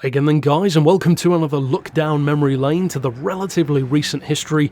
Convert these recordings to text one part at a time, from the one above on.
Hi again then guys, and welcome to another look down memory lane to the relatively recent history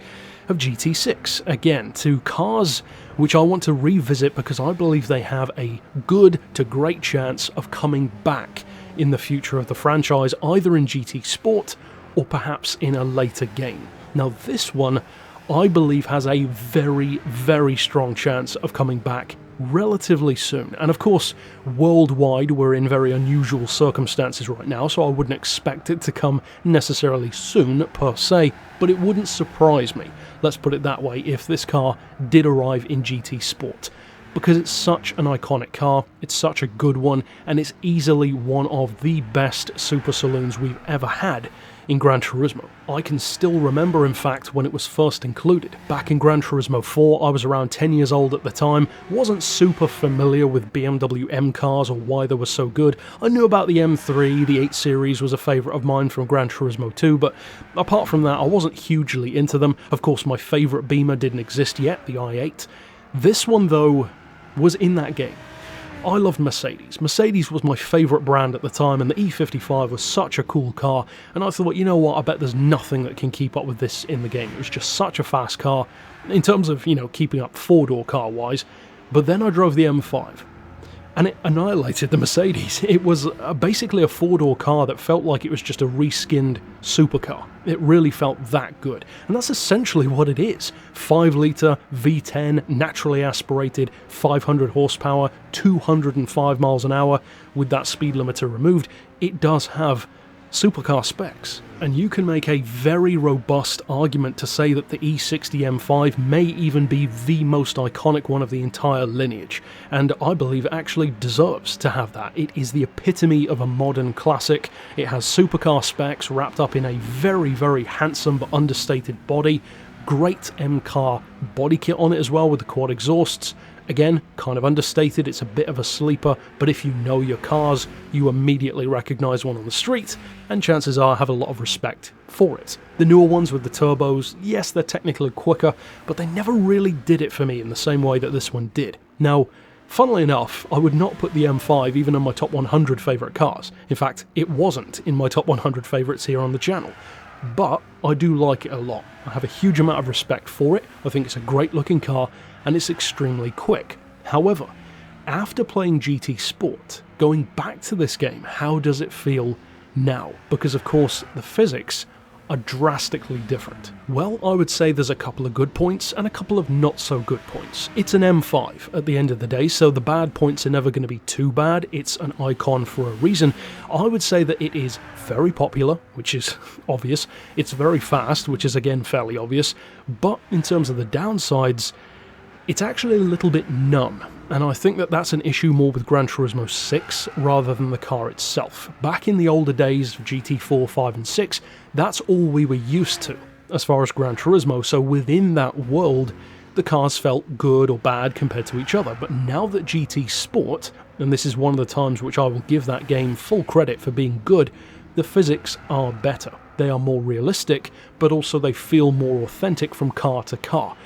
of GT6. Again, to cars which I want to revisit because I believe they have a good to great chance of coming back in the future of the franchise, either in GT Sport or perhaps in a later game. Now this one, I believe, has a very, very strong chance of coming back relatively soon. And of course, worldwide we're in very unusual circumstances right now, so I wouldn't expect it to come necessarily soon per se, but it wouldn't surprise me, let's put it that way, if this car did arrive in GT Sport. Because it's such an iconic car, it's such a good one, and it's easily one of the best super saloons we've ever had in Gran Turismo. I can still remember, in fact, when it was first included. Back in Gran Turismo 4, I was around 10 years old at the time, wasn't super familiar with BMW M cars or why they were so good. I knew about the M3, the 8 Series was a favourite of mine from Gran Turismo 2, but apart from that, I wasn't hugely into them. Of course, my favourite Beamer didn't exist yet, the i8. This one, though, was in that game. I loved Mercedes. Mercedes was my favourite brand at the time, and the E55 was such a cool car, and I thought, you know what, I bet there's nothing that can keep up with this in the game. It was just such a fast car, in terms of, keeping up four-door car-wise, but then I drove the M5, and it annihilated the Mercedes. It was basically a four-door car that felt like it was just a reskinned supercar. It really felt that good, and that's essentially what it is. 5-litre, V10, naturally aspirated, 500 horsepower, 205 miles an hour, with that speed limiter removed. It does have supercar specs, and you can make a very robust argument to say that the E60 M5 may even be the most iconic one of the entire lineage, and I believe it actually deserves to have that. It is the epitome of a modern classic. It has supercar specs wrapped up in a very, very handsome but understated body, great M-car body kit on it as well with the quad exhausts. Again, kind of understated, it's a bit of a sleeper, but if you know your cars, you immediately recognise one on the street, and chances are have a lot of respect for it. The newer ones with the turbos, yes, they're technically quicker, but they never really did it for me in the same way that this one did. Now, funnily enough, I would not put the M5 even in my top 100 favourite cars. In fact, it wasn't in my top 100 favourites here on the channel. But I do like it a lot. I have a huge amount of respect for it. I think it's a great looking car, and it's extremely quick. However, after playing GT Sport, going back to this game, how does it feel now? Because of course, the physics are drastically different. Well, I would say there's a couple of good points and a couple of not so good points. It's an M5 at the end of the day, so the bad points are never going to be too bad. It's an icon for a reason. I would say that it is very popular, which is obvious. It's very fast, which is again fairly obvious. But in terms of the downsides, it's actually a little bit numb, and I think that that's an issue more with Gran Turismo 6 rather than the car itself. Back in the older days of GT4, 5 and 6, that's all we were used to as far as Gran Turismo, so within that world, the cars felt good or bad compared to each other. But now that GT Sport, and this is one of the times which I will give that game full credit for being good, the physics are better. They are more realistic, but also they feel more authentic from car to car.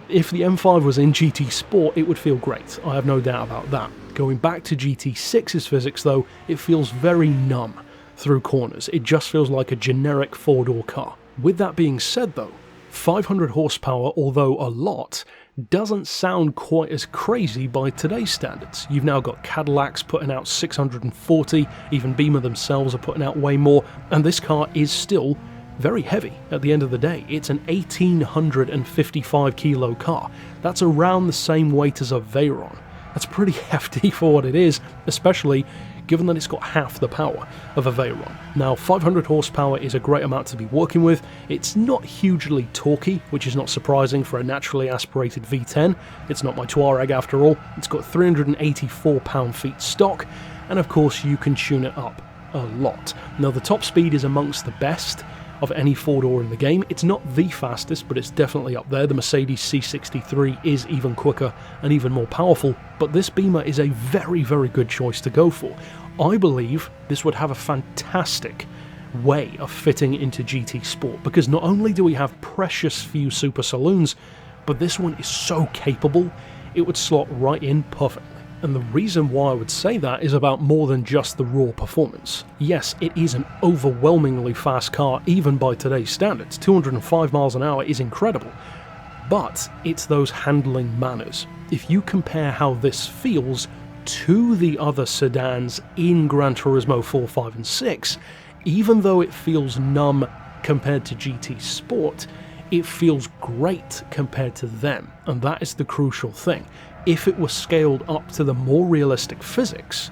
If the M5 was in GT Sport, it would feel great, I have no doubt about that. Going back to GT6's physics though, it feels very numb through corners. It just feels like a generic four-door car. With that being said though, 500 horsepower, although a lot, doesn't sound quite as crazy by today's standards. You've now got Cadillacs putting out 640, even Beamer themselves are putting out way more, and this car is still very heavy at the end of the day. It's an 1855 kilo car. That's around the same weight as a Veyron. That's pretty hefty for what it is, especially given that it's got half the power of a Veyron. Now, 500 horsepower is a great amount to be working with. It's not hugely torquey, which is not surprising for a naturally aspirated V10. It's not my Touareg after all. It's got 384 pound-feet stock, and of course you can tune it up a lot. Now, the top speed is amongst the best of any four-door in the game. It's not the fastest, but it's definitely up there. The Mercedes C63 is even quicker and even more powerful, but this Beamer is a very, very good choice to go for. I believe this would have a fantastic way of fitting into GT Sport, because not only do we have precious few super saloons, but this one is so capable, it would slot right in perfectly. And the reason why I would say that is about more than just the raw performance. Yes, it is an overwhelmingly fast car even by today's standards. 205 miles an hour is incredible. But it's those handling manners. If you compare how this feels to the other sedans in Gran Turismo 4, 5 and 6, even though it feels numb compared to GT Sport, it feels great compared to them, and that is the crucial thing. If it was scaled up to the more realistic physics,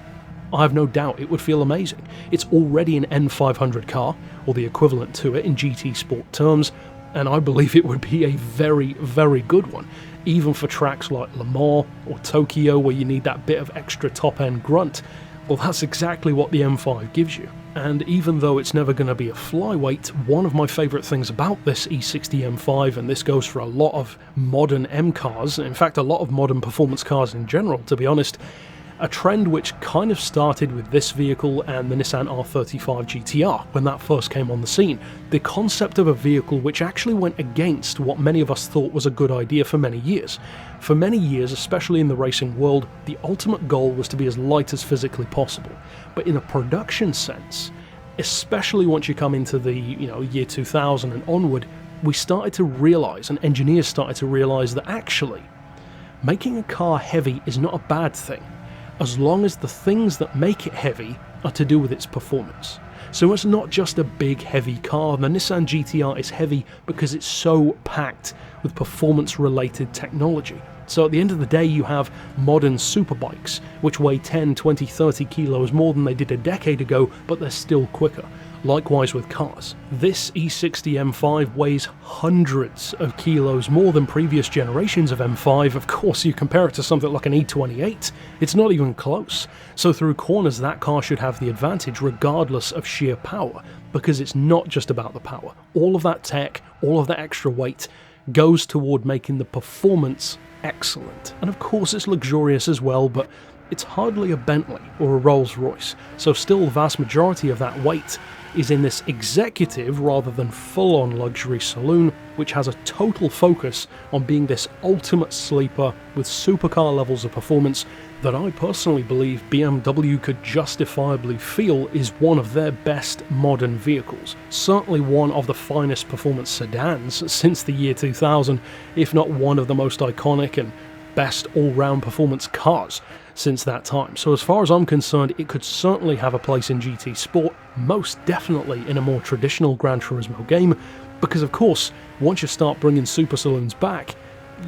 I have no doubt it would feel amazing. It's already an N500 car, or the equivalent to it in GT Sport terms, and I believe it would be a very, very good one, even for tracks like Le Mans or Tokyo where you need that bit of extra top-end grunt. Well, that's exactly what the M5 gives you. And even though it's never going to be a flyweight, one of my favourite things about this E60 M5, and this goes for a lot of modern M cars, in fact a lot of modern performance cars in general to be honest, a trend which kind of started with this vehicle and the Nissan R35 GTR when that first came on the scene. The concept of a vehicle which actually went against what many of us thought was a good idea for many years. For many years, especially in the racing world, the ultimate goal was to be as light as physically possible. But in a production sense, especially once you come into the year 2000 and onward, we started to realise, and engineers started to realise, that actually making a car heavy is not a bad thing, as long as the things that make it heavy are to do with its performance. So it's not just a big heavy car. The Nissan GTR is heavy because it's so packed with performance related technology. So at the end of the day you have modern superbikes which weigh 10, 20, 30 kilos more than they did a decade ago, but they're still quicker. Likewise with cars. This E60 M5 weighs hundreds of kilos more than previous generations of M5. Of course, you compare it to something like an E28, it's not even close. So through corners that car should have the advantage regardless of sheer power, because it's not just about the power. All of that tech, all of that extra weight goes toward making the performance excellent. And of course it's luxurious as well, but it's hardly a Bentley or a Rolls-Royce, so still the vast majority of that weight is in this executive rather than full-on luxury saloon, which has a total focus on being this ultimate sleeper with supercar levels of performance that I personally believe BMW could justifiably feel is one of their best modern vehicles. Certainly one of the finest performance sedans since the year 2000, if not one of the most iconic and best all-round performance cars since that time. So as far as I'm concerned, it could certainly have a place in GT Sport, most definitely in a more traditional Gran Turismo game, because of course, once you start bringing Supersaloons back,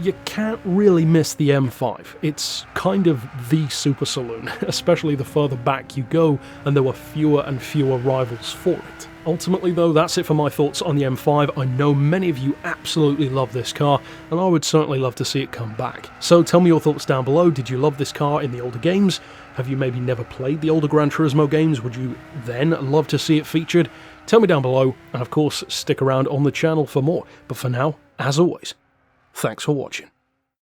you can't really miss the M5. It's kind of the Supersaloon, especially the further back you go, and there were fewer and fewer rivals for it. Ultimately though, that's it for my thoughts on the M5. I know many of you absolutely love this car, and I would certainly love to see it come back. So tell me your thoughts down below. Did you love this car in the older games? Have you maybe never played the older Gran Turismo games? Would you then love to see it featured? Tell me down below, and of course stick around on the channel for more. But for now, as always, thanks for watching.